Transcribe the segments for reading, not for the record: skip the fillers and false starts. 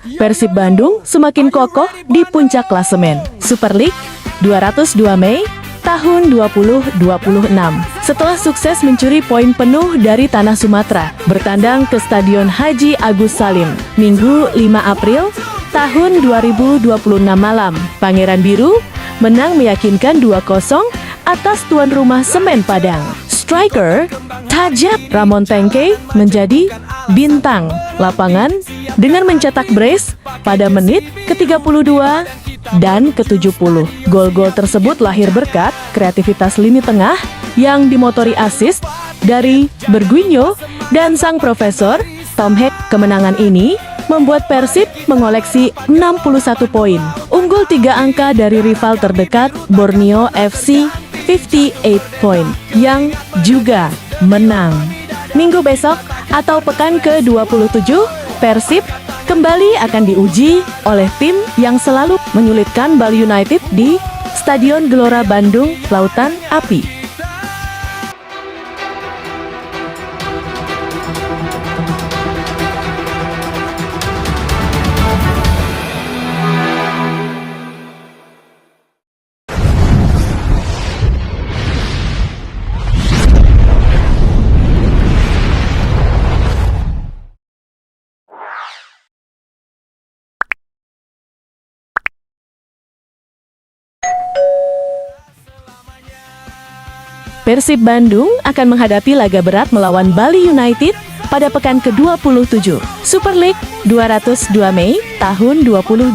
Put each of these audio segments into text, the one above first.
Persib Bandung semakin kokoh di puncak klasemen Super League 202 Mei tahun 2026. Setelah sukses mencuri poin penuh dari tanah Sumatera, bertandang ke Stadion Haji Agus Salim, Minggu 5 April tahun 2026 malam, Pangeran Biru menang meyakinkan 2-0 atas tuan rumah Semen Padang. Striker Tajab Ramon Tengke menjadi bintang lapangan dengan mencetak brace pada menit ke-32 dan ke-70. Gol-gol tersebut lahir berkat kreativitas lini tengah yang dimotori assist dari Berguinho dan sang profesor Tom Heck. Kemenangan ini membuat Persib mengoleksi 61 poin, unggul 3 angka dari rival terdekat Borneo FC 58 poin yang juga menang. Minggu besok atau pekan ke-27, Persib kembali akan diuji oleh tim yang selalu menyulitkan Bali United di Stadion Gelora Bandung Lautan Api. Persib Bandung akan menghadapi laga berat melawan Bali United pada pekan ke-27 Super League 202 Mei tahun 2026.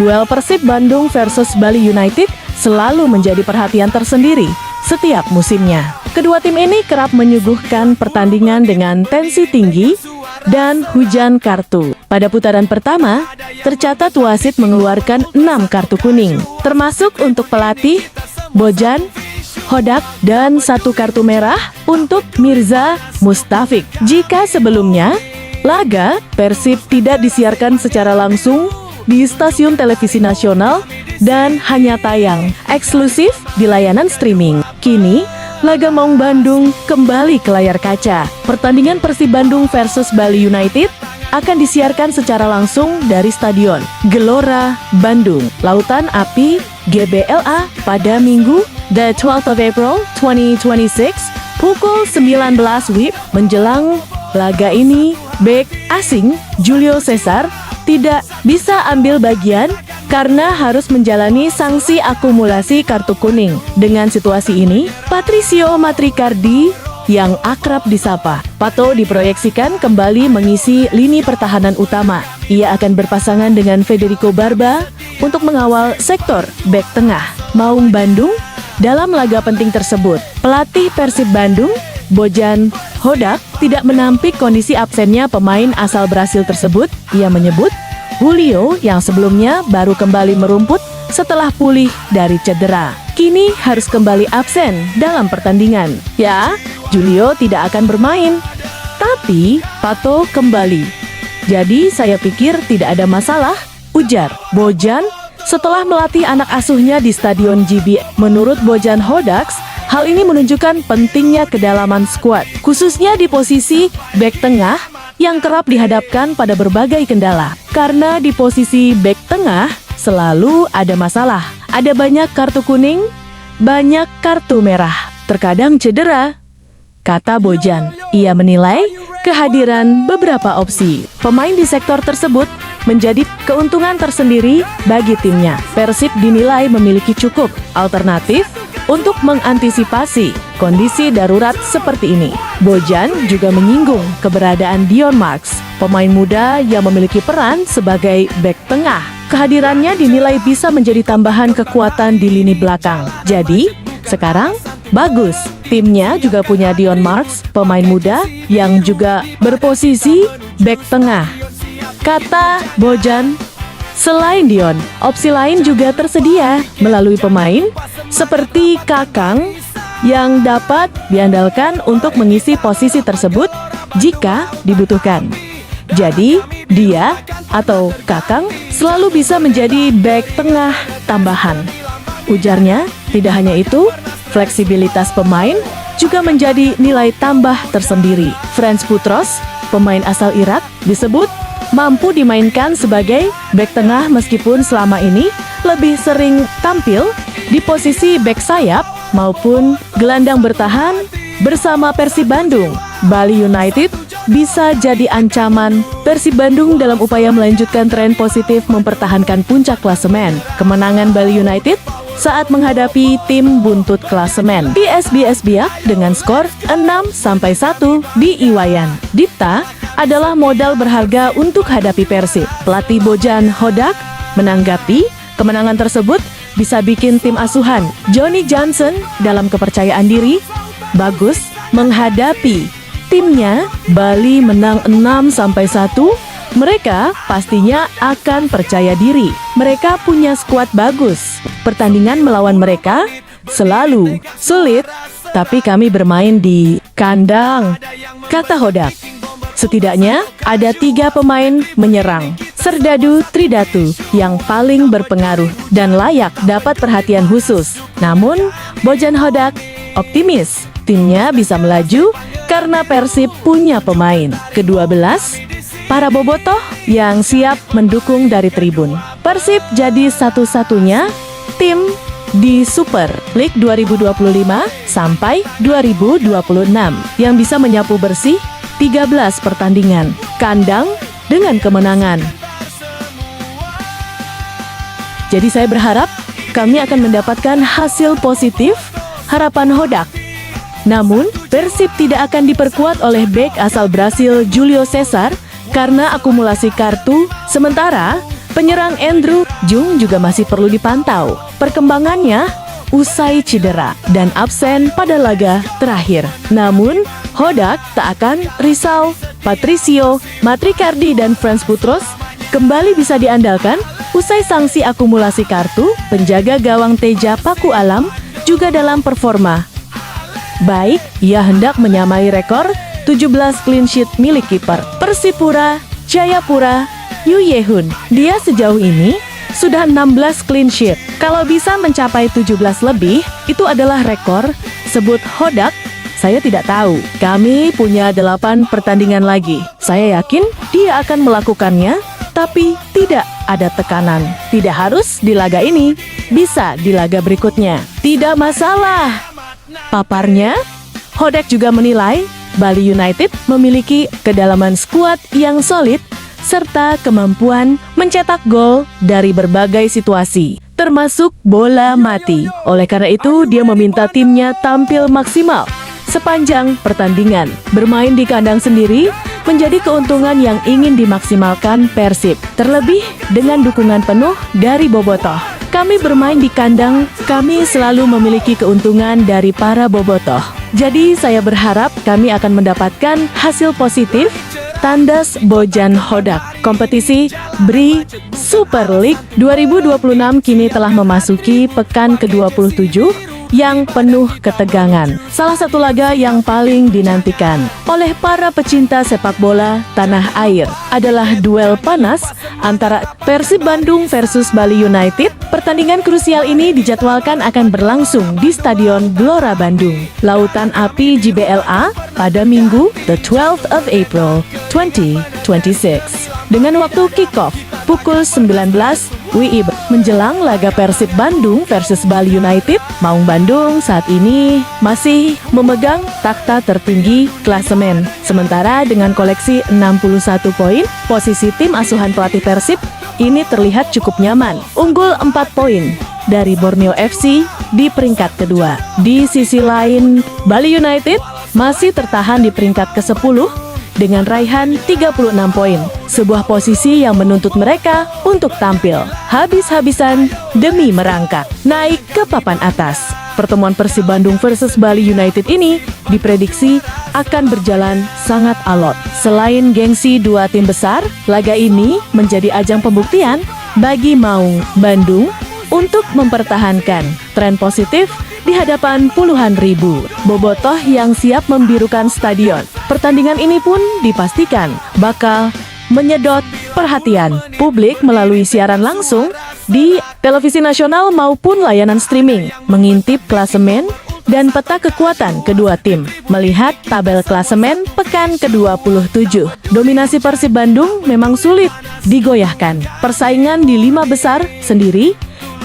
Duel Persib Bandung versus Bali United selalu menjadi perhatian tersendiri setiap musimnya. Kedua tim ini kerap menyuguhkan pertandingan dengan tensi tinggi dan hujan kartu. Pada putaran pertama, tercatat wasit mengeluarkan 6 kartu kuning, termasuk untuk pelatih Bojan Hodak dan 1 kartu merah untuk Mirza Mustafik. Jika sebelumnya, laga Persib tidak disiarkan secara langsung di stasiun televisi nasional dan hanya tayang eksklusif di layanan streaming. Kini, laga Maung Bandung kembali ke layar kaca. Pertandingan Persib Bandung versus Bali United akan disiarkan secara langsung dari Stadion Gelora Bandung Lautan Api GBLA pada Minggu the 12th of April 2026 pukul 19 WIB. Menjelang laga ini, bek asing Julio Cesar tidak bisa ambil bagian karena harus menjalani sanksi akumulasi kartu kuning. Dengan situasi ini, Patricio Matricardi yang akrab disapa Pato diproyeksikan kembali mengisi lini pertahanan utama. Ia akan berpasangan dengan Federico Barba untuk mengawal sektor bek tengah Maung Bandung dalam laga penting tersebut. Pelatih Persib Bandung, Bojan Hodak, tidak menampik kondisi absennya pemain asal Brasil tersebut. Ia menyebut Julio yang sebelumnya baru kembali merumput setelah pulih dari cedera, kini harus kembali absen dalam pertandingan. Ya, Julio tidak akan bermain, tapi Pato kembali. Jadi saya pikir tidak ada masalah, ujar Bojan setelah melatih anak asuhnya di Stadion GB. Menurut Bojan Hodak, hal ini menunjukkan pentingnya kedalaman skuad, khususnya di posisi bek tengah yang kerap dihadapkan pada berbagai kendala. Karena di posisi bek tengah selalu ada masalah. Ada banyak kartu kuning, banyak kartu merah, terkadang cedera, kata Bojan. Ia menilai kehadiran beberapa opsi pemain di sektor tersebut menjadi keuntungan tersendiri bagi timnya. Persib dinilai memiliki cukup alternatif untuk mengantisipasi kondisi darurat seperti ini. Bojan juga menyinggung keberadaan Dion Marks, pemain muda yang memiliki peran sebagai bek tengah. Kehadirannya dinilai bisa menjadi tambahan kekuatan di lini belakang. Jadi, sekarang bagus, timnya juga punya Dion Marks, pemain muda yang juga berposisi bek tengah, kata Bojan. Selain Dion, opsi lain juga tersedia melalui pemain seperti Kakang yang dapat diandalkan untuk mengisi posisi tersebut jika dibutuhkan. Jadi, dia atau Kakang selalu bisa menjadi bek tengah tambahan. Ujarnya, tidak hanya itu, fleksibilitas pemain juga menjadi nilai tambah tersendiri. Franz Putros, pemain asal Irak, disebut mampu dimainkan sebagai bek tengah meskipun selama ini lebih sering tampil di posisi bek sayap maupun gelandang bertahan bersama Persib Bandung. Bali United bisa jadi ancaman Persib Bandung dalam upaya melanjutkan tren positif mempertahankan puncak klasemen. Kemenangan Bali United saat menghadapi tim buntut klasemen PSBS Biak dengan skor 6-1 di Iwayan Dipta adalah modal berharga untuk hadapi Persib. Pelatih Bojan Hodak menanggapi kemenangan tersebut bisa bikin tim asuhan Johnny Johnson dalam kepercayaan diri bagus menghadapi timnya. Bali menang 6-1. Mereka pastinya akan percaya diri. Mereka punya skuad bagus. Pertandingan melawan mereka selalu sulit, tapi kami bermain di kandang, kata Hodak. Setidaknya ada 3 pemain menyerang Serdadu Tridatu yang paling berpengaruh dan layak dapat perhatian khusus. Namun, Bojan Hodak optimis timnya bisa melaju karena Persib punya pemain ke-12, para bobotoh yang siap mendukung dari tribun. Persib jadi satu-satunya tim di Super League 2025 sampai 2026 yang bisa menyapu bersih 13 pertandingan kandang dengan kemenangan. Jadi saya berharap kami akan mendapatkan hasil positif harapan Hodak. Namun, Persib tidak akan diperkuat oleh bek asal Brasil Julio Cesar karena akumulasi kartu, sementara penyerang Andrew Jung juga masih perlu dipantau perkembangannya usai cedera dan absen pada laga terakhir. Namun, Hodak tak akan risau. Patricio Matricardi dan Franz Putros kembali bisa diandalkan usai sanksi akumulasi kartu. Penjaga gawang Teja Paku Alam juga dalam performa baik. Ia hendak menyamai rekor 17 clean sheet milik kiper Persipura Jayapura Yu Yehun. Dia sejauh ini sudah 16 clean sheet. Kalau bisa mencapai 17 lebih, itu adalah rekor, sebut Hodak. Saya tidak tahu. Kami punya 8 pertandingan lagi. Saya yakin dia akan melakukannya, tapi tidak ada tekanan. Tidak harus di laga ini, bisa di laga berikutnya. Tidak masalah. Paparnya, Hodak juga menilai Bali United memiliki kedalaman skuad yang solid serta kemampuan mencetak gol dari berbagai situasi, termasuk bola mati. Oleh karena itu, dia meminta timnya tampil maksimal sepanjang pertandingan. Bermain di kandang sendiri menjadi keuntungan yang ingin dimaksimalkan Persib, terlebih dengan dukungan penuh dari bobotoh. Kami bermain di kandang, kami selalu memiliki keuntungan dari para bobotoh. Jadi saya berharap kami akan mendapatkan hasil positif, tandas Bojan Hodak. Kompetisi BRI Super League 2026 kini telah memasuki pekan ke-27 yang penuh ketegangan. Salah satu laga yang paling dinantikan oleh para pecinta sepak bola tanah air adalah duel panas antara Persib Bandung versus Bali United. Pertandingan krusial ini dijadwalkan akan berlangsung di Stadion Gelora Bandung, Lautan Api JBLA pada Minggu, the 12th of April 2026. Dengan waktu kick-off pukul 19 WIB. Menjelang laga Persib Bandung versus Bali United, Maung Bandung saat ini masih memegang takhta tertinggi klasemen. Sementara dengan koleksi 61 poin, posisi tim asuhan pelatih Persib ini terlihat cukup nyaman, unggul 4 poin dari Borneo FC di peringkat kedua. Di sisi lain, Bali United masih tertahan di peringkat ke-10 dengan raihan 36 poin, sebuah posisi yang menuntut mereka untuk tampil habis-habisan demi merangkak naik ke papan atas. Pertemuan Persib Bandung versus Bali United ini diprediksi akan berjalan sangat alot. Selain gengsi dua tim besar, laga ini menjadi ajang pembuktian bagi Maung Bandung untuk mempertahankan tren positif di hadapan puluhan ribu bobotoh yang siap membirukan stadion. Pertandingan ini pun dipastikan bakal menyedot perhatian publik melalui siaran langsung di televisi nasional maupun layanan streaming. Mengintip klasemen dan peta kekuatan kedua tim, melihat tabel klasemen pekan pekan ke-27. Dominasi Persib Bandung memang sulit digoyahkan. Persaingan di 5 besar sendiri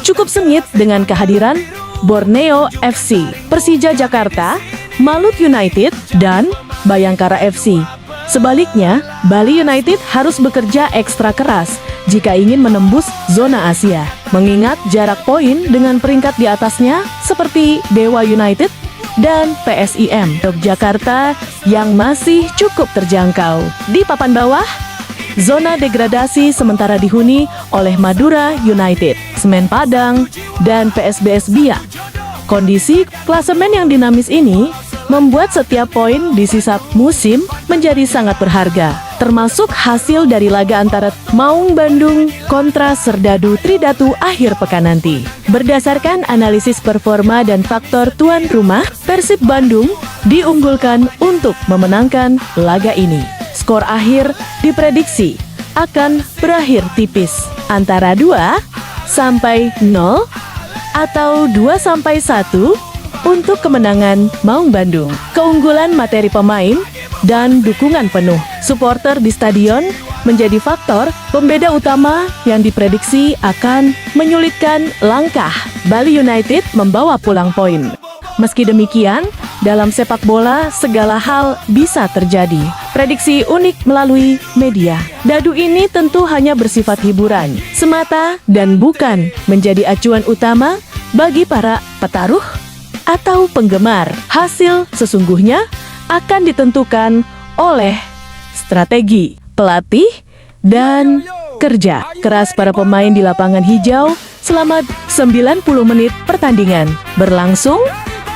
cukup sengit dengan kehadiran Borneo FC, Persija Jakarta, Malut United, dan Bayangkara FC. Sebaliknya, Bali United harus bekerja ekstra keras jika ingin menembus zona Asia, mengingat jarak poin dengan peringkat di atasnya seperti Dewa United dan PSIM Yogyakarta yang masih cukup terjangkau. Di papan bawah, zona degradasi sementara dihuni oleh Madura United, Semen Padang, dan PSBS Biak. Kondisi klasemen yang dinamis ini membuat setiap poin di sisa musim menjadi sangat berharga, termasuk hasil dari laga antara Maung Bandung kontra Serdadu Tridatu akhir pekan nanti. Berdasarkan analisis performa dan faktor tuan rumah, Persib Bandung diunggulkan untuk memenangkan laga ini. Skor akhir diprediksi akan berakhir tipis antara 2-0 atau 2-1 untuk kemenangan Maung Bandung. Keunggulan materi pemain dan dukungan penuh supporter di stadion menjadi faktor pembeda utama yang diprediksi akan menyulitkan langkah Bali United membawa pulang poin. Meski demikian, dalam sepak bola segala hal bisa terjadi. Prediksi unik melalui media. Dadu ini tentu hanya bersifat hiburan semata dan bukan menjadi acuan utama bagi para petaruh atau penggemar. Hasil sesungguhnya akan ditentukan oleh strategi pelatih dan kerja keras para pemain di lapangan hijau selama 90 menit pertandingan berlangsung.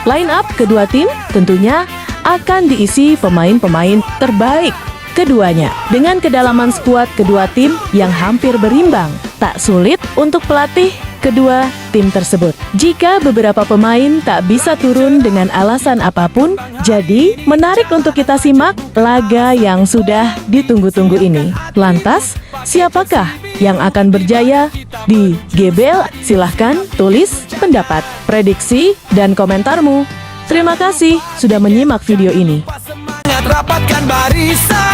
Line up kedua tim tentunya akan diisi pemain-pemain terbaik keduanya. Dengan kedalaman skuad kedua tim yang hampir berimbang, tak sulit untuk pelatih kedua tim tersebut. Jika beberapa pemain tak bisa turun dengan alasan apapun, jadi menarik untuk kita simak laga yang sudah ditunggu-tunggu ini. Lantas, siapakah yang akan berjaya di GBL? Silahkan tulis pendapat, prediksi, dan komentarmu. Terima kasih sudah menyimak video ini. Rapatkan barisan.